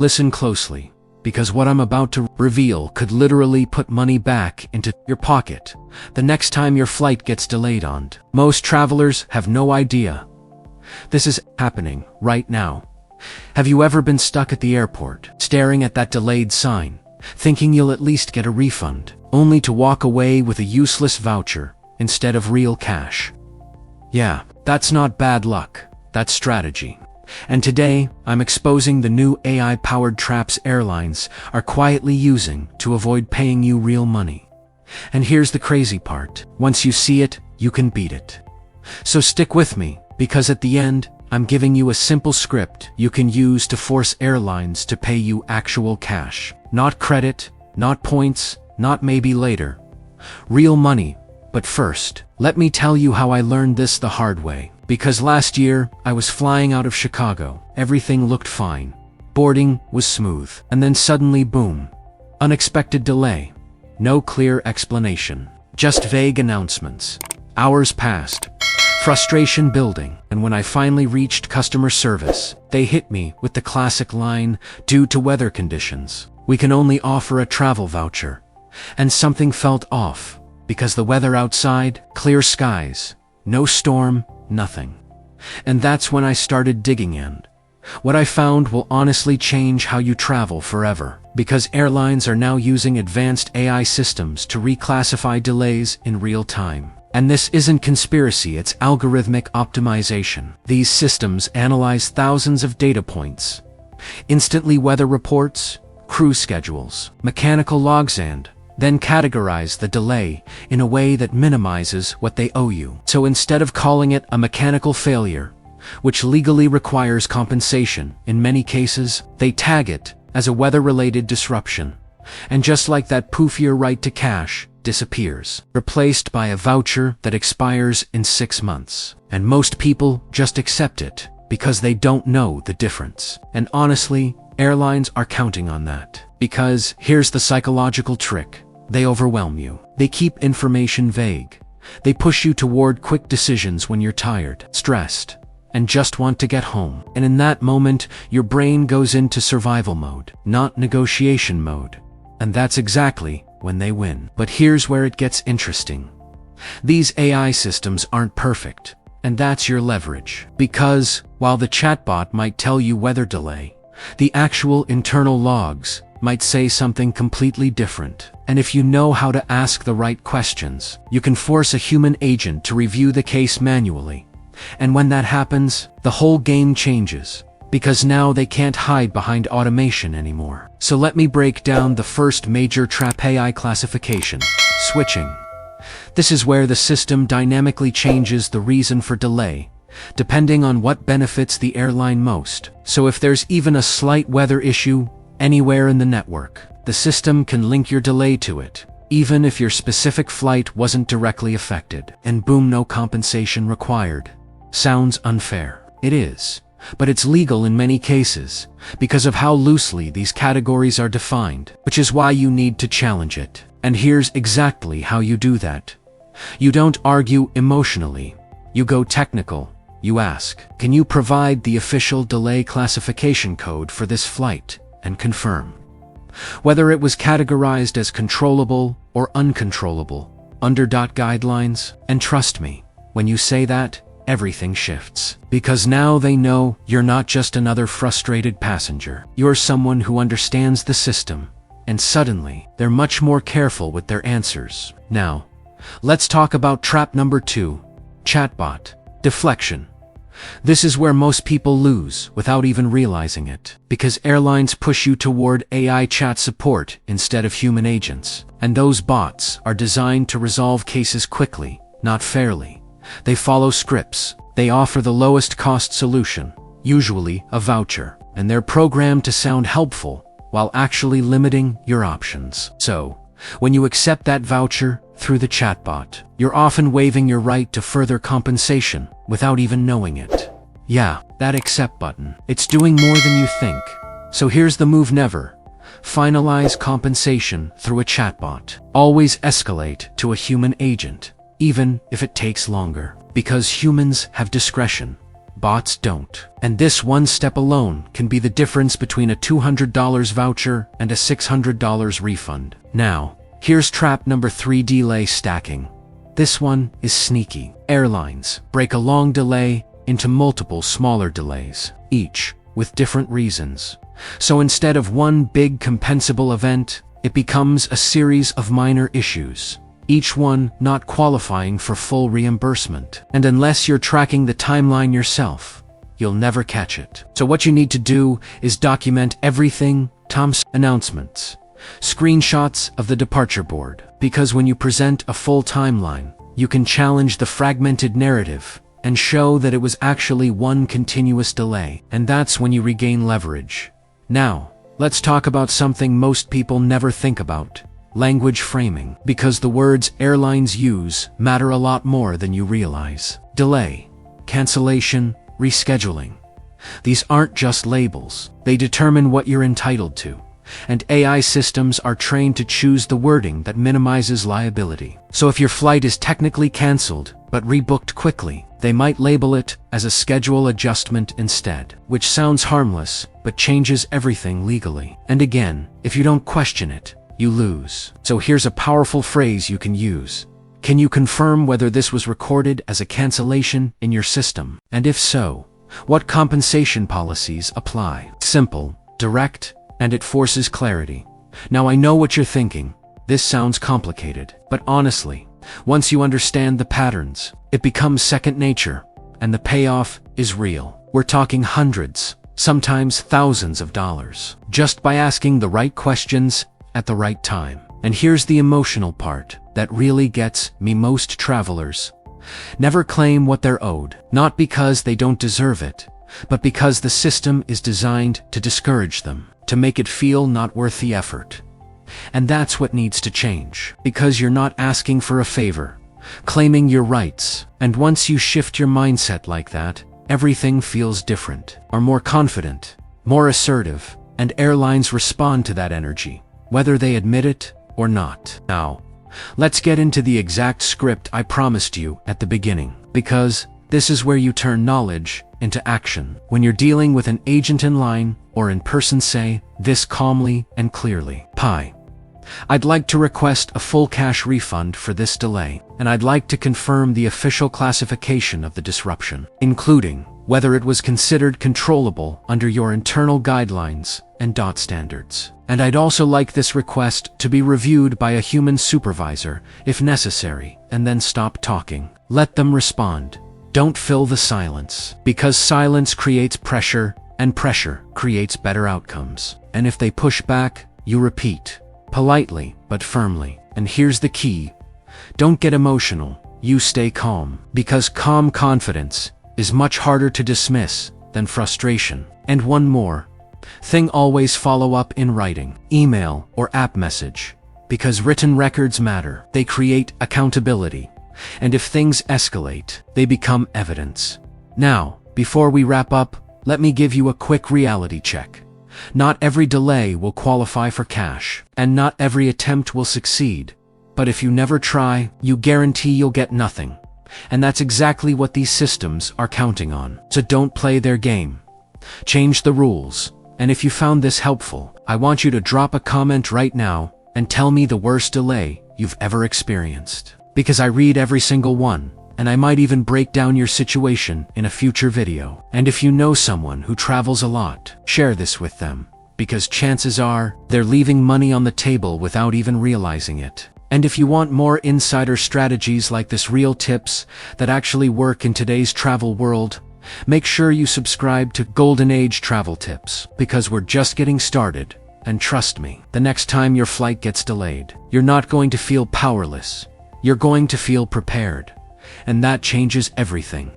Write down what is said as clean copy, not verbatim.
Listen closely, because what I'm about to reveal could literally put money back into your pocket the next time your flight gets delayed on. Most travelers have no idea. This is happening right now. Have you ever been stuck at the airport, staring at that delayed sign, thinking you'll at least get a refund, only to walk away with a useless voucher instead of real cash? Yeah, that's not bad luck, that's strategy. And today, I'm exposing the new AI-powered traps airlines are quietly using to avoid paying you real money. And here's the crazy part. Once you see it, you can beat it. So stick with me, because at the end, I'm giving you a simple script you can use to force airlines to pay you actual cash. Not credit, not points, not maybe later. Real money. But first, let me tell you how I learned this the hard way. Because last year, I was flying out of Chicago. Everything looked fine. Boarding was smooth. And then suddenly, boom. Unexpected delay. No clear explanation. Just vague announcements. Hours passed. Frustration building. And when I finally reached customer service, they hit me with the classic line, "Due to weather conditions, we can only offer a travel voucher." And something felt off. Because the weather outside, clear skies. No storm, nothing. And that's when I started digging in. What I found will honestly change how you travel forever. Because airlines are now using advanced AI systems to reclassify delays in real time. And this isn't conspiracy, it's algorithmic optimization. These systems analyze thousands of data points. Instantly weather reports, crew schedules, mechanical logs and then categorize the delay in a way that minimizes what they owe you. So instead of calling it a mechanical failure, which legally requires compensation in many cases, they tag it as a weather-related disruption. And just like that, poof, your right to cash disappears, replaced by a voucher that expires in 6 months. And most people just accept it because they don't know the difference. And honestly, airlines are counting on that. Because here's the psychological trick. They overwhelm you. They keep information vague. They push you toward quick decisions when you're tired, stressed, and just want to get home. And in that moment, your brain goes into survival mode, not negotiation mode. And that's exactly when they win. But here's where it gets interesting. These AI systems aren't perfect, and that's your leverage. Because, while the chatbot might tell you weather delay, the actual internal logs might say something completely different. And if you know how to ask the right questions, you can force a human agent to review the case manually. And when that happens, the whole game changes. Because now they can't hide behind automation anymore. So let me break down the first major trap: AI classification. Switching. This is where the system dynamically changes the reason for delay, depending on what benefits the airline most. So if there's even a slight weather issue anywhere in the network, the system can link your delay to it, even if your specific flight wasn't directly affected. And boom, no compensation required. Sounds unfair. It is. But it's legal in many cases, because of how loosely these categories are defined, which is why you need to challenge it. And here's exactly how you do that. You don't argue emotionally. You go technical. You ask, can you provide the official delay classification code for this flight, and confirm whether it was categorized as controllable or uncontrollable under guidelines. And trust me, when you say that, everything shifts. Because now they know you're not just another frustrated passenger. You're someone who understands the system, and suddenly, they're much more careful with their answers. Now, let's talk about trap number 2, chatbot deflection. This is where most people lose without even realizing it. Because airlines push you toward AI chat support instead of human agents. And those bots are designed to resolve cases quickly, not fairly. They follow scripts. They offer the lowest cost solution, usually a voucher. And they're programmed to sound helpful while actually limiting your options. So, when you accept that voucher through the chatbot, you're often waiving your right to further compensation without even knowing it. Yeah, that accept button. It's doing more than you think. So here's the move: never finalize compensation through a chatbot. Always escalate to a human agent, even if it takes longer. Because humans have discretion, bots don't. And this one step alone can be the difference between a $200 voucher and a $600 refund. Now, here's trap number 3: delay stacking. This one is sneaky. Airlines break a long delay into multiple smaller delays, each with different reasons. So instead of one big compensable event, it becomes a series of minor issues, each one not qualifying for full reimbursement. And unless you're tracking the timeline yourself, you'll never catch it. So what you need to do is document everything: Tom's announcements, screenshots of the departure board, because when you present a full timeline, you can challenge the fragmented narrative and show that it was actually one continuous delay. And that's when you regain leverage. Now, let's talk about something most people never think about: language framing. Because the words airlines use matter a lot more than you realize. Delay, cancellation, rescheduling. These aren't just labels. They determine what you're entitled to. And AI systems are trained to choose the wording that minimizes liability. So if your flight is technically canceled but rebooked quickly, they might label it as a schedule adjustment instead, which sounds harmless but changes everything legally. And again, if you don't question it, you lose. So here's a powerful phrase you can use: can you confirm whether this was recorded as a cancellation in your system? And if so, what compensation policies apply? Simple, direct, and it forces clarity. Now I know what you're thinking. This sounds complicated, but honestly, once you understand the patterns, it becomes second nature, and the payoff is real. We're talking hundreds, sometimes thousands of dollars, just by asking the right questions at the right time. And here's the emotional part that really gets me: most travelers never claim what they're owed, not because they don't deserve it, but because the system is designed to discourage them, to make it feel not worth the effort. And that's what needs to change, because you're not asking for a favor, claiming your rights. And once you shift your mindset like that, everything feels different, or more confident, more assertive, and airlines respond to that energy, whether they admit it or not. Now, let's get into the exact script I promised you at the beginning, because this is where you turn knowledge into action. When you're dealing with an agent in line or in person, say this calmly and clearly: "Hi, I'd like to request a full cash refund for this delay, and I'd like to confirm the official classification of the disruption, including whether it was considered controllable under your internal guidelines and DOT standards. And I'd also like this request to be reviewed by a human supervisor if necessary." And then stop talking. Let them respond. Don't fill the silence, because silence creates pressure, and pressure creates better outcomes. And if they push back, you repeat, politely but firmly. And here's the key: don't get emotional, you stay calm, because calm confidence is much harder to dismiss than frustration. And one more thing: always follow up in writing, email, or app message, because written records matter. They create accountability. And if things escalate, they become evidence. Now, before we wrap up, let me give you a quick reality check. Not every delay will qualify for cash, and not every attempt will succeed. But if you never try, you guarantee you'll get nothing. And that's exactly what these systems are counting on. So don't play their game. Change the rules. And if you found this helpful, I want you to drop a comment right now and tell me the worst delay you've ever experienced. Because I read every single one, and I might even break down your situation in a future video. And if you know someone who travels a lot, share this with them, because chances are they're leaving money on the table without even realizing it. And if you want more insider strategies like this, real tips that actually work in today's travel world, make sure you subscribe to Golden Age Travel Tips, because we're just getting started. And trust me, the next time your flight gets delayed, you're not going to feel powerless. You're going to feel prepared. And that changes everything.